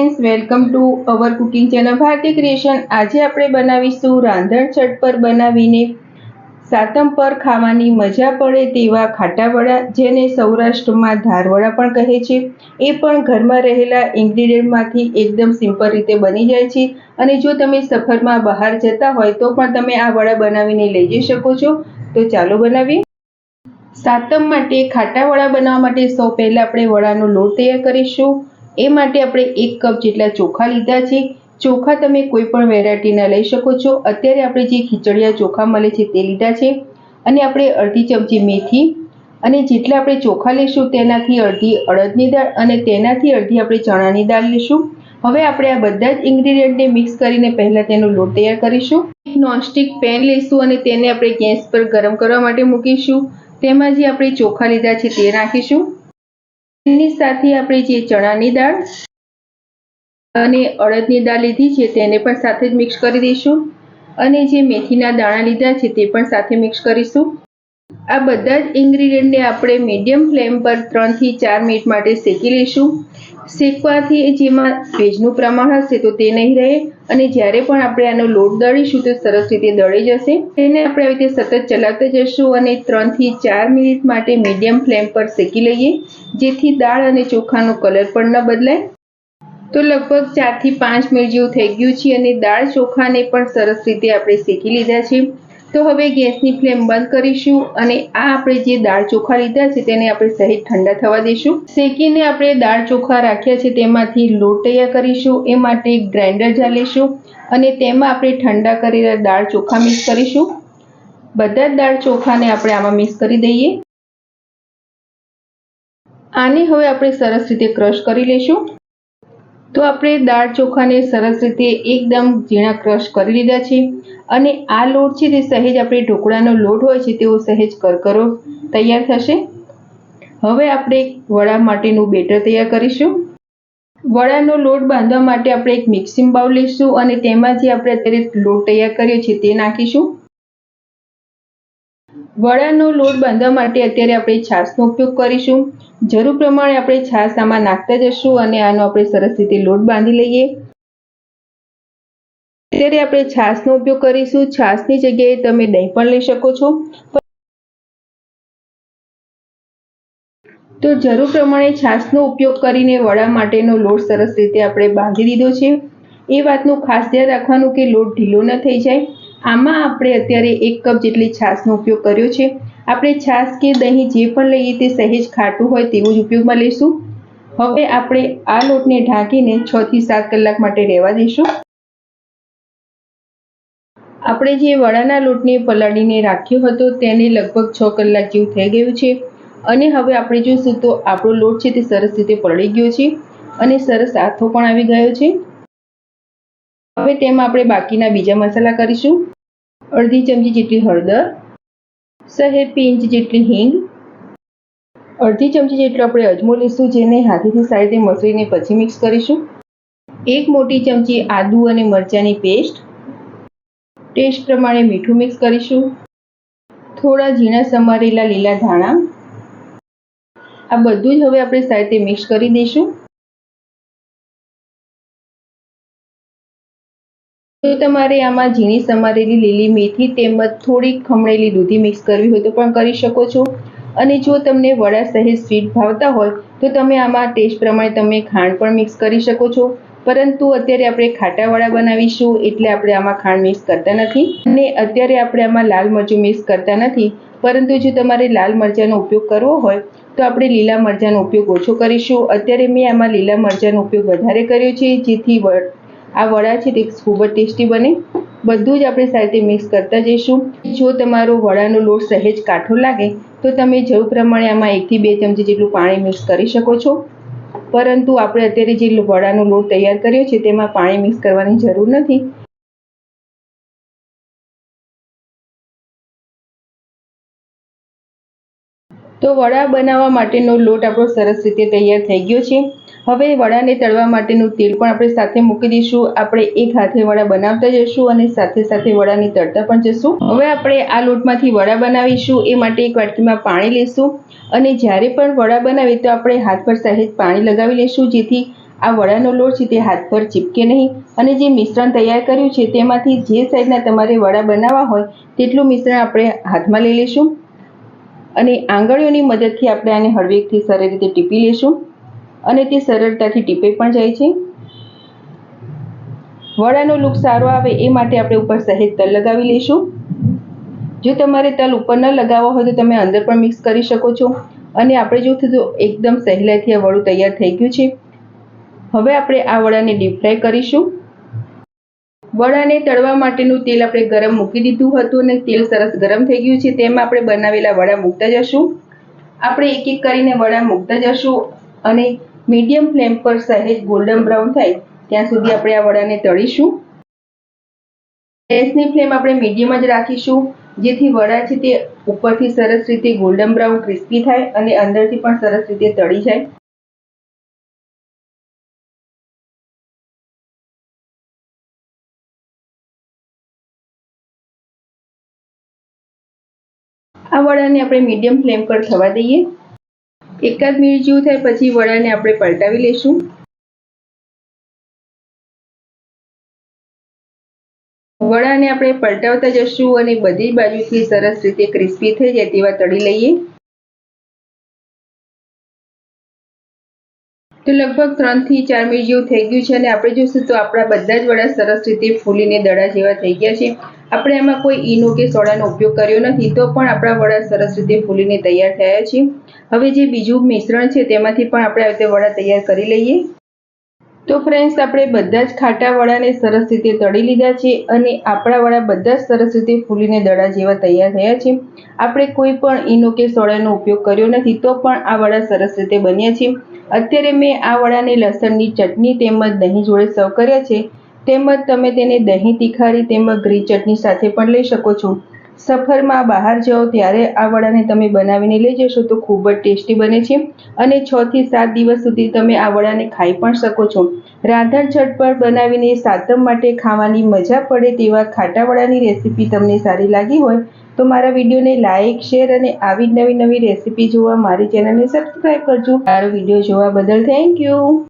Friends, welcome to our cooking channel Bharti creation. આજે આપણે બનાવીશું રાંધણ છઠ પર બનાવીને સાતમ પર ખાવાની મજા પડે તેવા ખાટા વડા, જેને સૌરાષ્ટ્રમાં ધારવડા પણ કહે છે। એ પણ ઘરમાં રહેલા ઇન્ગ્રીડિયન્ટમાંથી એકદમ સિમ્પલ રીતે બની જાય છે અને જો તમે સફરમાં બહાર જતા હોય તો પણ તમે આ વડા બનાવીને લઈ જઈ શકો છો। તો ચાલો બનાવીએ। સાતમ માટે ખાટા વડા બનાવવા માટે સૌ પહેલા આપણે વડાનો લોટ તૈયાર કરીશું। એ માટે આપણે 1 કપ જેટલા ચોખા લીધા છે। ચોખા તમે કોઈ પણ વેરાયટીના લઈ શકો છો। અત્યારે આપણે જે ખીચડિયા ચોખા મળે છે તે લીધા છે અને આપણે અડધી ચમચી મેથી અને જેટલા આપણે ચોખા લઈશું તેનાથી અડધી અડદની દાળ અને તેનાથી અડધી આપણે ચણાની દાળ લઈશું। હવે આપણે આ બધા જ ઇન્ગ્રીડિયન્ટને મિક્સ કરીને પહેલા તેનો લોટ તૈયાર કરીશું। એક નોનસ્ટિક પેન લઈશું અને તેને આપણે ગેસ પર ગરમ કરવા માટે મૂકીશું। તેમાં જે આપણે ચોખા લીધા છે તે નાખીશું। તેની સાથે આપણે જે ચણાની દાળ અને અડદની દાળ લીધી છે તેને પણ સાથે જ મિક્સ કરી દઈશું અને જે મેથીના દાણા લીધા છે તે પણ સાથે મિક્સ કરીશું। આ બધા જ ઇન્ગ્રીડિયન્ટને આપણે મીડિયમ ફ્લેમ પર 3 થી 4 મિનિટ માટે શેકી લઈશું। શેકવાથી જેમાં ભેજનું પ્રમાણ હશે તો તે નહીં રહે અને જ્યારે પણ આપણે આનો લોટ દળીશું તો સરસ રીતે દળી જશે। તેને આપણે આવી રીતે સતત ચલાવતા જઈશું અને 3 થી 4 મિનિટ માટે મીડિયમ ફ્લેમ પર શેકી લઈએ, જેથી દાળ અને ચોખાનો કલર પણ ન બદલાય। તો લગભગ 4 થી 5 મિનિટ જેવું થઈ ગયું છે અને દાળ ચોખાને પણ સરસ રીતે આપણે શેકી લીધા છે। તો હવે ગેસની ફ્લેમ બંધ કરીશું અને આ આપણે જે દાળ ચોખા લીધા છે તેને આપણે સહેજ ઠંડા થવા દઈશું। શેકીને આપણે દાળ ચોખા રાખ્યા છે તેમાંથી લોટ તૈયાર કરીશું। એ માટે ગ્રાઇન્ડર જાર લઈશું અને તેમાં આપણે ઠંડા કરેલા દાળ ચોખા મિક્સ કરીશું। બધા જ દાળ ચોખાને આપણે આમાં મિક્સ કરી દઈએ। આને હવે આપણે સરસ રીતે ક્રશ કરી લઈશું। તો આપણે દાળ ચોખાને સરસ રીતે એકદમ ઝીણા ક્રશ કરી લીધા છે અને આ લોટ છે તે સહેજ આપણે ઢોકળાનો લોટ હોય છે તેવો સહેજ કરકરો તૈયાર થશે। હવે આપણે વડા માટેનું બેટર તૈયાર કરીશું। વડાનો લોટ બાંધવા માટે આપણે એક મિક્સિંગ બાઉલ લઈશું અને તેમાં જે આપણે અત્યારે લોટ તૈયાર કર્યો છે તે નાખીશું। વડાનો લોટ બાંધવા માટે અત્યારે આપણે છાશનો ઉપયોગ કરીશું। જરૂર પ્રમાણે આપણે છાશ આમાં નાખતા જશું અને આનો આપણે સરસ રીતે લોટ બાંધી લઈએ। અત્યારે આપણે છાશનો ઉપયોગ કરીશું। છાશની જગ્યાએ તમે દહીં પણ લઈ શકો છો। તો જરૂર પ્રમાણે છાશનો ઉપયોગ કરીને વડા માટેનો લોટ સરસ રીતે આપણે બાંધી દીધો છે। એ વાતનું ખાસ ધ્યાન રાખવાનું કે લોટ ઢીલો ન થઈ જાય। આમાં આપણે અત્યારે 1 કપ જેટલી છાશનો ઉપયોગ કર્યો છે। આપણે છાશ કે દહીં જે પણ લઈએ તે સહેજ ખાટું હોય તેવું જ ઉપયોગમાં લઈશું। હવે આપણે આ લોટને ઢાંકીને 6 થી 7 કલાક માટે રહેવા દઈશું। આપણે જે વડાના લોટને પલાળીને રાખ્યો હતો તેને લગભગ 6 કલાક જેવું થઈ ગયું છે અને હવે આપણે જોઈશું તો આપણો લોટ છે તે સરસ રીતે પલળી ગયો છે અને સરસ આથો પણ આવી ગયો છે। હવે તેમાં આપણે બાકીના બીજા મસાલા કરીશું। અડધી ચમચી જેટલી હળદર, સહેજ પિંચ જેટલી હિંગ, અડધી ચમચી જેટલો આપણે અજમો લઈશું જેને હાથેથી સારી રીતે મસળીને પછી મિક્સ કરીશું। 1 મોટી ચમચી આદુ અને મરચાંની પેસ્ટ, ટેસ્ટ પ્રમાણે મીઠું મિક્સ કરીશું। થોડા ઝીણા સમારેલા લીલા ધાણા, આ બધું જ હવે આપણે સારી રીતે મિક્સ કરી દઈશું। તો તમારે આમાં ઝીણી સમારેલી લીલી મેથી તેમજ થોડી ખમણેલી દૂધી મિક્સ કરવી હોય તો પણ કરી શકો છો અને જો તમને વડા સહેજ સ્વીટ ભાવતા હોય તો તમે આમાં ટેસ્ટ પ્રમાણે તમે ખાંડ પણ મિક્સ કરી શકો છો। પરંતુ અત્યારે આપણે ખાટા વડા બનાવીશું એટલે આપણે આમાં ખાંડ મિક્સ કરતા નથી અને અત્યારે આપણે આમાં લાલ મરચું મિક્સ કરતા નથી। પરંતુ જો તમારે લાલ મરચાંનો ઉપયોગ કરવો હોય તો આપણે લીલા મરચાંનો ઉપયોગ ઓછો કરીશું। અત્યારે મેં આમાં લીલા મરચાંનો ઉપયોગ વધારે કર્યો છે જેથી આ વડા છે તે ખૂબ જ ટેસ્ટી બને। બધું જ આપણે સારી રીતે મિક્સ કરતા જઈશું। જો તમારો વડાનો લોટ સહેજ કાઠો લાગે તો તમે જરૂર પ્રમાણે આમાં 1 થી 2 ચમચી જેટલું પાણી મિક્સ કરી શકો છો, પરંતુ આપણે અત્યારે જે વડાનો લોટ તૈયાર કર્યો છે તેમાં પાણી મિક્સ કરવાની જરૂર નથી। તો વડા બનાવવા માટેનો લોટ આપણો સરસ રીતે તૈયાર થઈ ગયો છે। હવે વડાને તળવા માટેનું તેલ પણ આપણે સાથે મૂકી દઈશું। આપણે એક હાથે વડા બનાવતા જઈશું અને સાથે સાથે વડાને તળતા પણ જઈશું। હવે આપણે આ લોટમાંથી વડા બનાવીશું। એ માટે એક વાટકીમાં પાણી લઈશું અને જ્યારે પણ વડા બનાવીએ તો આપણે હાથ પર સહેજ પાણી લગાવી લઈશું જેથી આ વડાનો લોટ છે તે હાથ પર ચીપકે નહીં અને જે મિશ્રણ તૈયાર કર્યું છે તેમાંથી જે સાઈઝના તમારે વડા બનાવવા હોય તેટલું મિશ્રણ આપણે હાથમાં લઈ લઈશું અને આંગળીઓની મદદથી આપણે આને હળવેકથી સરળ રીતે ટીપી લઈશું અને તે સરળતાથી ટીપાઈ પણ જાય છે। વડાનો લુક સારો આવે એ માટે આપણે ઉપર સહેજ તલ લગાવી લઈશું। જો તમારે તલ ઉપર ન લગાવવા હોય તો તમે અંદર પણ મિક્સ કરી શકો છો અને આપણે જોઈશું તો એકદમ સહેલાઈથી આ વડું તૈયાર થઈ ગયું છે। હવે આપણે આ વડાને ડીપ ફ્રાય કરીશું। વડાને તળવા માટેનું તેલ આપણે ગરમ મૂકી દીધું હતું અને તેલ સરસ ગરમ થઈ ગયું છે। તેમાં આપણે બનાવેલા વડા મૂકતા જશું। આપણે એક એક કરીને વડા મૂકતા જશું અને મીડિયમ ફ્લેમ પર સહેજ ગોલ્ડન બ્રાઉન થાય ત્યાં સુધી આપણે આ વડાને તળીશું। ગેસની ફ્લેમ આપણે મીડિયમ જ રાખીશું જેથી વડા છે તે ઉપરથી સરસ રીતે ગોલ્ડન બ્રાઉન ક્રિસ્પી થાય અને અંદરથી પણ સરસ રીતે તળી જાય। આ વડાને આપણે મીડિયમ ફ્લેમ પર થવા દઈએ। એકાદ મિનિટ જેવું થાય પછી વડાને આપણે પલટાવી લઈશું। વડાને આપણે પલટાવતા જશું અને બધી બાજુથી સરસ રીતે ક્રિસ્પી થઈ જાય તેવા તળી લઈએ। તો લગભગ 3 થી 4 મિનિટ જેવું થઈ ગયું છે અને આપણે જોઈશું તો આપણા બધા જ વડા સરસ રીતે ફૂલીને દડા જેવા થઈ ગયા છે। આપણે આમાં કોઈ ઈનો કે સોડાનો ઉપયોગ કર્યો નથી તો પણ આપણા વડા સરસ રીતે ફૂલીને તૈયાર થયા છે। હવે જે બીજું મિશ્રણ છે તેમાંથી પણ આપણે આ રીતે વડા તૈયાર કરી લઈએ। તો ફ્રેન્ડ્સ આપણે બધા જ ખાટા વડાને સરસ રીતે તળી લીધા છે અને આપણા વડા બધા જ સરસ રીતે ફૂલીને દડા જેવા તૈયાર થયા છે। આપણે કોઈ પણ ઈનો કે સોડાનો ઉપયોગ કર્યો નથી તો પણ આ વડા સરસ રીતે બન્યા છે। અત્યારે મેં આ વડાને લસણની ચટણી તેમજ દહીં જોડે સર્વ કર્યા છે। તેમજ તમે તેને દહીં તીખારી તેમજ ગ્રીન ચટણી સાથે પણ લઈ શકો છો। સફરમાં બહાર જાઓ ત્યારે આ વડાને તમે બનાવીને લઈ જશો તો ખૂબ જ ટેસ્ટી બને છે અને 6 થી 7 દિવસ સુધી તમે આ વડાને ખાઈ પણ શકો છો। રાંધણ ઝટપટ બનાવીને સાતમ માટે ખાવાની મજા પડે તેવા ખાટા વડાની રેસીપી તમને સારી લાગી હોય તો મારા વિડીયોને લાઇક શેર અને આવી નવી રેસીપી જોવા મારી ચેનલને સબસ્ક્રાઈબ કરજો। મારો વિડીયો જોવા બદલ થેન્ક યુ।